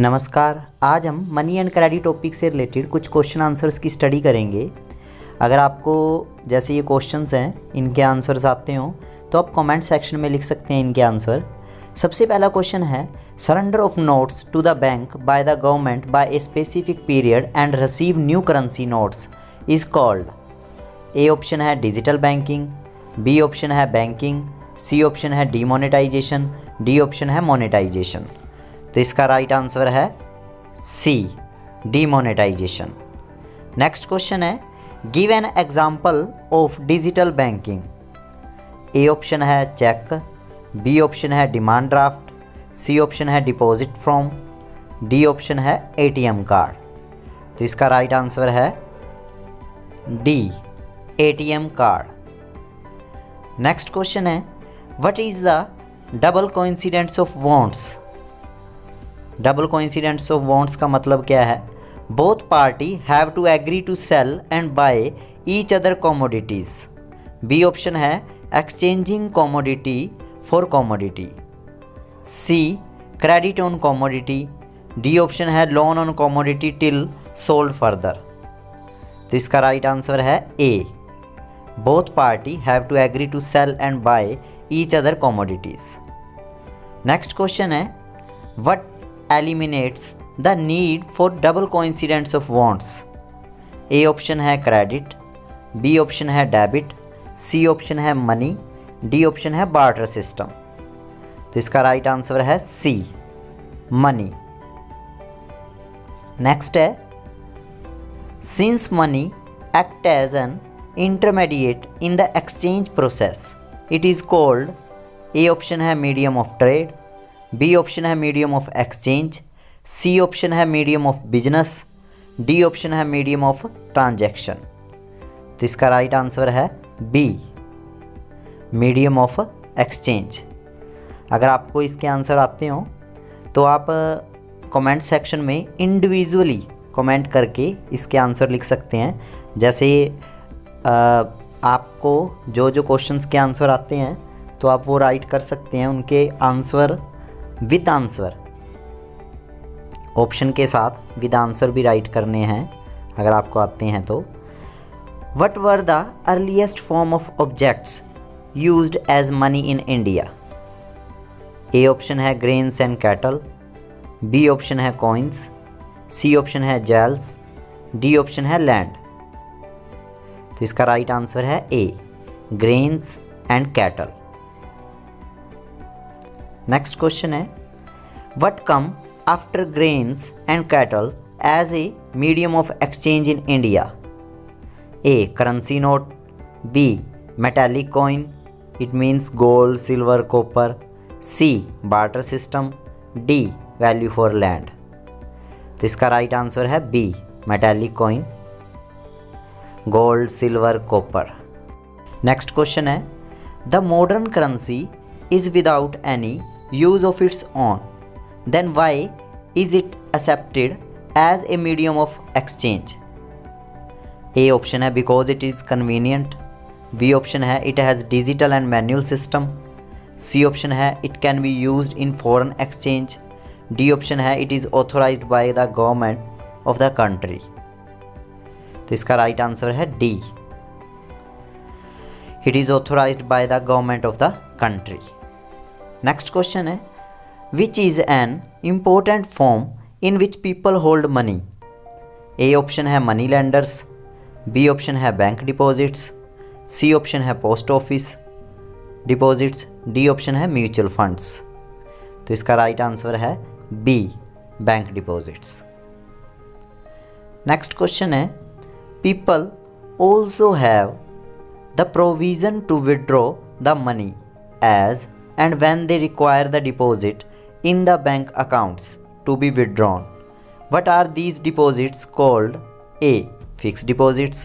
नमस्कार। आज हम मनी एंड क्रेडिट टॉपिक से रिलेटेड कुछ क्वेश्चन आंसर्स की स्टडी करेंगे। अगर आपको जैसे ये क्वेश्चंस हैं इनके आंसर्स आते हो तो आप कमेंट सेक्शन में लिख सकते हैं इनके आंसर। सबसे पहला क्वेश्चन है, surrender of notes to the bank by the government by a specific period and receive new currency notes is called. A option है डिजिटल बैंकिंग, बी ऑप्शन है बैंकिंग, सी ऑप्शन है demonetisation, D option है monetisation. तो इसका right answer है C, demonetisation. Next question है, give an example of digital banking. A option है cheque, B option है डिमांड ड्राफ्ट, सी ऑप्शन है डिपॉजिट फॉर्म, डी ऑप्शन है एटीएम कार्ड। तो इसका राइट आंसर है D, ATM card. Next question है, what is the double coincidence of wants. Double coincidence of wants का मतलब क्या है? Both party have to agree to sell and buy each other commodities. B option है exchanging commodity for commodity, C credit on commodity, D option है loan on commodity till sold further. तो इसका right answer है ए, both party have to agree to sell and buy each other commodities. Next question है, what eliminates the need for double coincidence of wants। A option है credit, B option है debit, C option है money, D option है barter system. तो इसका right answer है C, money. Next है, since money act as an intermediate in the exchange process it is called. A option है medium of trade, B option है medium of exchange, C option है medium of business, D option है medium of transaction. तो इसका right answer है B, medium of exchange. अगर आपको इसके आंसर आते हो तो आप कमेंट सेक्शन में इंडिविजुअली कमेंट करके इसके आंसर लिख सकते हैं। जैसे आपको जो जो क्वेश्चंस के आंसर आते हैं तो आप वो राइट कर सकते हैं, उनके आंसर विद आंसर, ऑप्शन के साथ विद आंसर भी राइट करने हैं अगर आपको आते हैं तो। What were the earliest form of objects used as money in India. A option है grains and cattle, B option है कॉइन्स, सी ऑप्शन है जेल्स, डी ऑप्शन है लैंड। तो इसका राइट आंसर है A, grains and cattle. Next question है, what come after grains and cattle as a medium of exchange in India. A currency note, B metallic coin, it means gold silver copper, C barter system, D value for land. तो इसका right answer है B, metallic coin, gold silver copper. Next question है, the modern currency is without any use of its own, then why is it accepted as a medium of exchange। A option है because it is convenient, B option है it has digital and manual system, C option है it can be used in foreign exchange, D option है it is authorized by the government of the country। तो इसका right answer है D, it is authorized by the government of the country। Next question है, which is an important form in which people hold money. A option है money lenders, B option है bank deposits, C option है post office deposits, D option है mutual funds. तो इसका right answer है B, bank deposits. Next question है, people also have the provision to withdraw the money as and when they require the deposit in the bank accounts to be withdrawn. What are these deposits called? A fixed deposits,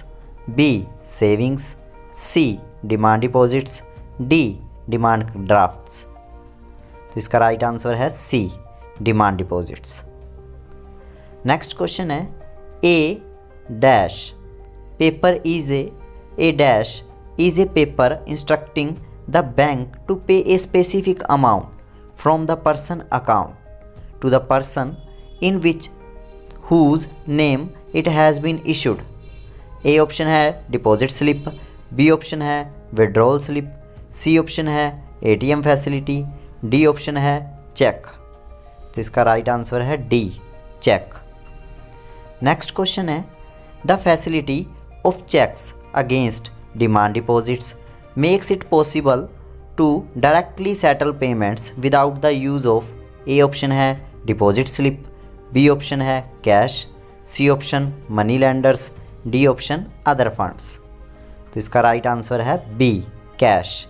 B savings, C demand deposits, D demand drafts। तो इसका right answer है C, demand deposits। Next question है, A dash paper is a dash is a paper instructing the bank to pay a specific amount from the person account to the person in which whose name it has been issued. A option है deposit slip, B option है withdrawal slip, C option है ATM facility, D option है cheque. तो इसका right answer है D, cheque. Next question है the facility of cheques against demand deposits makes it possible to directly settle payments without the use of. A option है deposit slip, B option है cash, C option money lenders, D option other funds. तो इसका right answer है B, cash.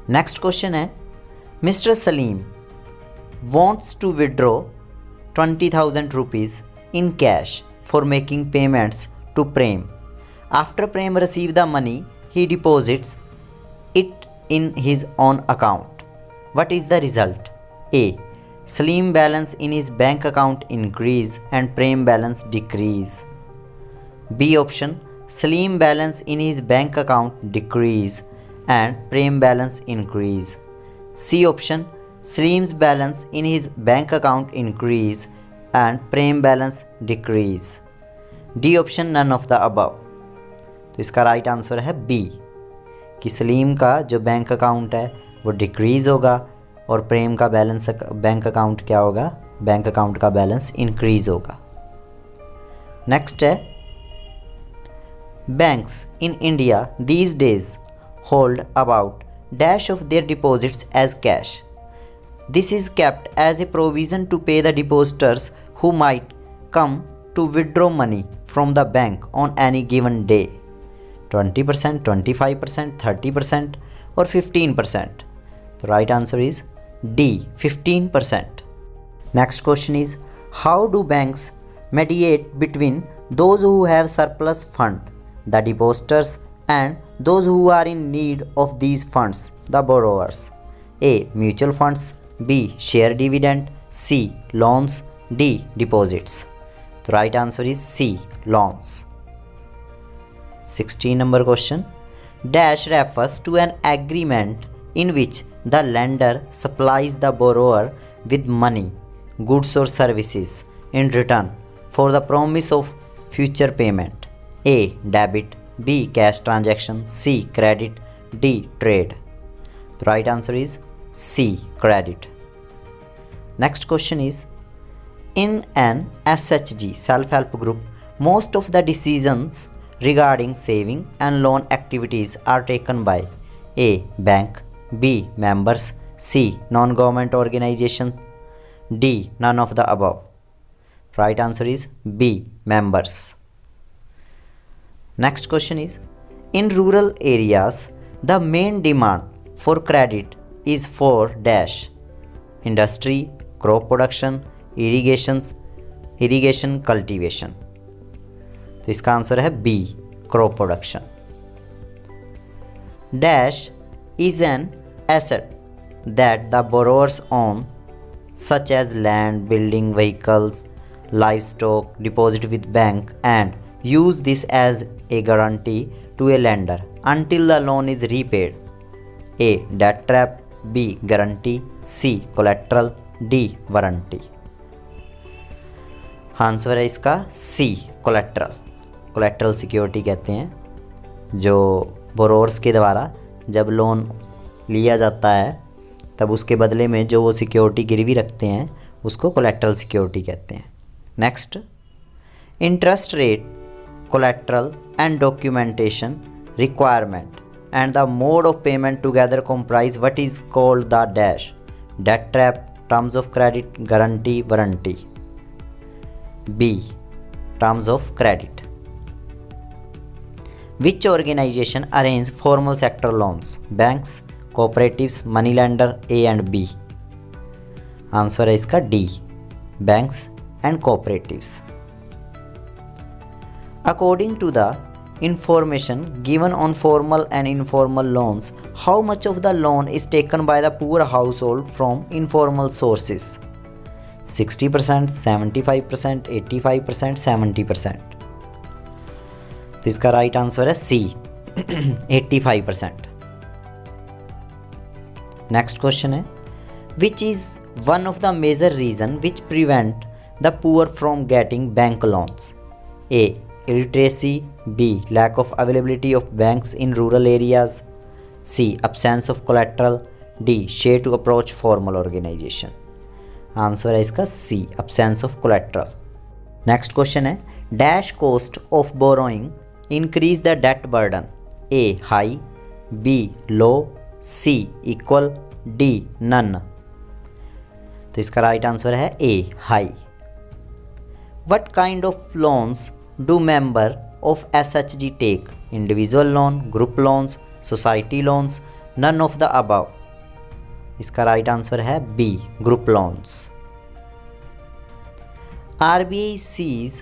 Next question है mister Salim wants to withdraw 20,000 rupees in cash for making payments to Prem. After Prem receives the money, he deposits it in his own account. What is the result? A. Salim balance in his bank account increase and Prem balance decrease. B option, Salim balance in his bank account decrease and Prem balance increase. C option, Salim's balance in his bank account increase and Prem balance decrease. D option, none of the above. तो इसका right answer है B कि सलीम का जो bank account है वो decrease होगा और प्रेम का बैलेंस बैंक अकाउंट क्या होगा, बैंक अकाउंट का बैलेंस इंक्रीज़ होगा। नेक्स्ट है banks in India these days hold about dash of their deposits as cash. This is kept as a provision to pay the depositors who might come to withdraw money from the bank on any given day. 20%, 25%, 30% or 15%. The right answer is D, 15%. Next question is how do banks mediate between those who have surplus fund, the depositors, and those who are in need of these funds, the borrowers? A. Mutual funds, B. Share dividend, C. Loans, D. Deposits. The right answer is C. Loans. 16 number question. Dash refers to an agreement in which the lender supplies the borrower with money, goods or services in return for the promise of future payment. A. Debit, B. Cash transaction, C. Credit, D. Trade. The right answer is C. Credit. Next question is in an SHG self-help group, most of the decisions regarding saving and loan activities are taken by A. Bank, B. Members, C. Non-government organizations, D. None of the above. Right answer is B. Members. Next question is in rural areas the main demand for credit is for dash industry, crop production, irrigation, cultivation. तो इसका answer है B, crop production. Dash is an asset that the borrowers own such as land, building, vehicles, livestock, deposit with bank and use this as a guarantee to a lender until the loan is repaid. A. Debt trap, B. Guarantee, C. Collateral, D. Warranty. Answer है इसका C. Collateral. Collateral security कहते हैं जो borrowers के द्वारा जब loan लिया जाता है तब उसके बदले में जो वो सिक्योरिटी गिरवी रखते हैं उसको कोलेट्रल सिक्योरिटी कहते हैं. Next, interest rate, collateral and documentation requirement and the mode of payment together comprise what is called the dash debt trap, terms of credit, guarantee, warranty. B. Terms of credit. Which organization arrange formal sector loans? Banks, cooperatives, money lender, A and B. Answer है इसका D, banks and cooperatives. According to the information given on formal and informal loans, how much of the loan is taken by the poor household from informal sources? 60%, 75%, 85%, 70%. तो इसका right answer है C, 85%. Next question है which is one of the major reason which prevent the poor from getting bank loans? A illiteracy, B lack of availability of banks in rural areas, C absence of collateral, D share to approach formal organization। Answer है इसका C absence of collateral। Next question है dash cost of borrowing increase the debt burden? A high, B low, C equal, D none. तो इसका right answer है A high. What kind of loans do member of SHG take? Individual loan, group loans, society loans, none of the above. इसका right answer है B group loans. RBI sees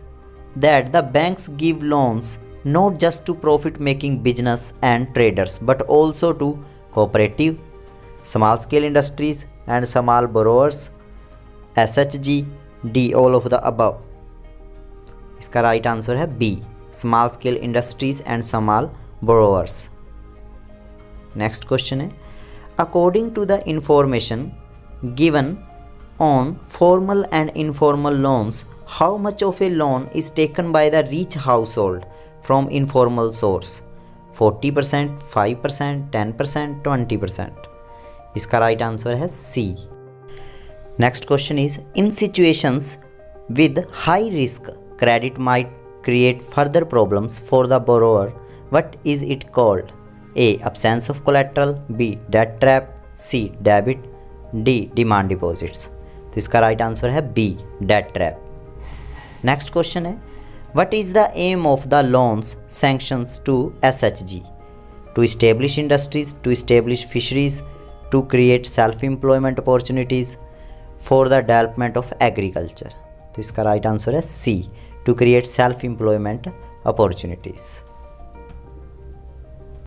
that the banks give loans not just to profit-making business and traders but also to cooperative, small-scale industries and small borrowers, SHG, D all of the above। इसका right answer है B small scale industries and small borrowers. Next question है according to the information given on formal and informal loans, how much of a loan is taken by the rich household from informal source? 40%, 5%, 10%, 20%। इसका right answer है C। Next question is in situations with high risk credit might create further problems for the borrower. What is it called? A absence of collateral, B debt trap, C debit, D demand deposits। तो इसका right answer है B debt trap. Next question है what is the aim of the loans sanctions to SHG? To establish industries, to establish fisheries, to create self employment opportunities, for the development of agriculture. तो इसका right answer है C to create self employment opportunities.